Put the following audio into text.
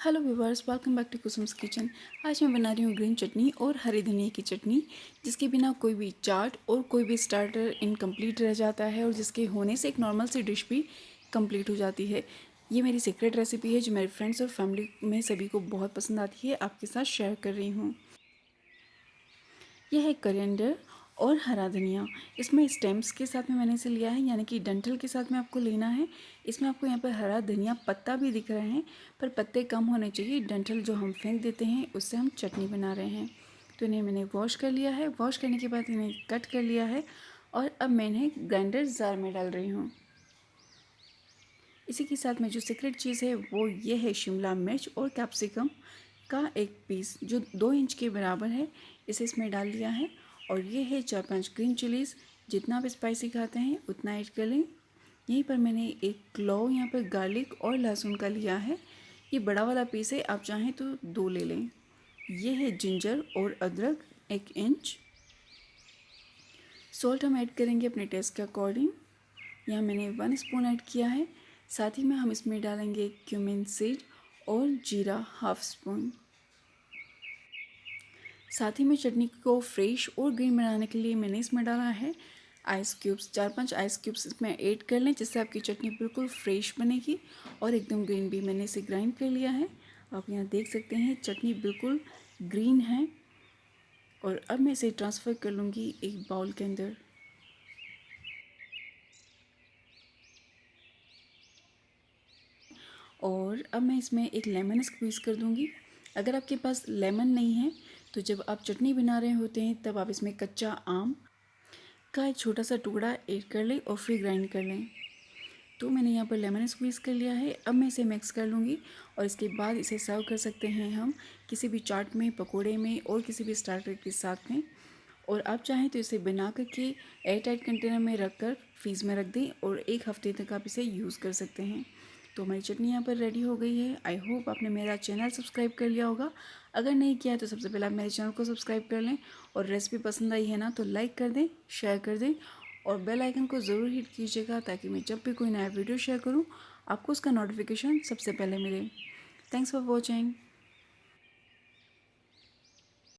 Hello viewers, welcome back to Kusum's kitchen. आज मैं बना रही हूँ ग्रीन चटनी और हरी धनिया की चटनी, जिसके बिना कोई भी चाट और कोई भी स्टार्टर इनकम्प्लीट रह जाता है और जिसके होने से एक नॉर्मल सी डिश भी कंप्लीट हो जाती है। ये मेरी सीक्रेट रेसिपी है जो मेरे फ्रेंड्स और फैमिली में सभी को बहुत पसंद आती है। आपके साथ शेयर कर रही हूँ। यह है करिएंडर और हरा धनिया। इसमें स्टेम्स के साथ में मैंने इसे लिया है, यानी कि डंठल के साथ में आपको लेना है। इसमें आपको यहाँ पर हरा धनिया पत्ता भी दिख रहे हैं, पर पत्ते कम होने चाहिए। डंठल जो हम फेंक देते हैं उससे हम चटनी बना रहे हैं। तो इन्हें मैंने वॉश कर लिया है। वॉश करने के बाद इन्हें कट कर लिया है और अब मैं इन्हें ग्राइंडर जार में डाल रही हूँ। इसी के साथ में जो सीक्रेट चीज़ है वो ये है शिमला मिर्च और कैप्सिकम का एक पीस जो 2 इंच के बराबर है, इसे इसमें डाल दिया है। और ये है 4-5 ग्रीन चिलीज़। जितना आप स्पाइसी खाते हैं उतना ऐड कर लें। यहीं पर मैंने एक क्लॉव यहाँ पर गार्लिक और लहसुन का लिया है। ये बड़ा वाला पीस है, आप चाहें तो 2 ले लें। ये है जिंजर और अदरक 1 इंच। सॉल्ट हम ऐड करेंगे अपने टेस्ट के अकॉर्डिंग। यहाँ मैंने 1 स्पून ऐड किया है। साथ ही में हम इसमें डालेंगे क्यूमिन सीड और जीरा 1/2 स्पून। साथ ही में चटनी को फ्रेश और ग्रीन बनाने के लिए मैंने इसमें डाला है आइस क्यूब्स। 4-5 आइस क्यूब्स इसमें ऐड कर लें, जिससे आपकी चटनी बिल्कुल फ्रेश बनेगी और एकदम ग्रीन भी। मैंने इसे ग्राइंड कर लिया है। आप यहाँ देख सकते हैं चटनी बिल्कुल ग्रीन है। और अब मैं इसे ट्रांसफ़र कर लूँगी एक बाउल के अंदर। और अब मैं इसमें एक लेमन स्क्वीज़ कर दूँगी। अगर आपके पास लेमन नहीं है तो जब आप चटनी बना रहे होते हैं तब आप इसमें कच्चा आम का एक छोटा सा टुकड़ा ऐड कर लें और फिर ग्राइंड कर लें। तो मैंने यहाँ पर लेमन स्क्वीज़ कर लिया है। अब मैं इसे मिक्स कर लूँगी और इसके बाद इसे सर्व कर सकते हैं हम किसी भी चाट में, पकोड़े में और किसी भी स्टार्टर के साथ में। और आप चाहें तो इसे बना करके एयर टाइट कंटेनर में रख कर फ्रीज़ में रख दें और 1 हफ्ते तक आप इसे यूज़ कर सकते हैं। तो हमारी चटनी यहाँ पर रेडी हो गई है। आई होप आपने मेरा चैनल सब्सक्राइब कर लिया होगा। अगर नहीं किया है तो सबसे पहले आप मेरे चैनल को सब्सक्राइब कर लें और रेसिपी पसंद आई है ना तो लाइक कर दें, शेयर कर दें और बेल आइकन को ज़रूर हिट कीजिएगा, ताकि मैं जब भी कोई नया वीडियो शेयर करूँ आपको उसका नोटिफिकेशन सबसे पहले मिले। Thanks for watching.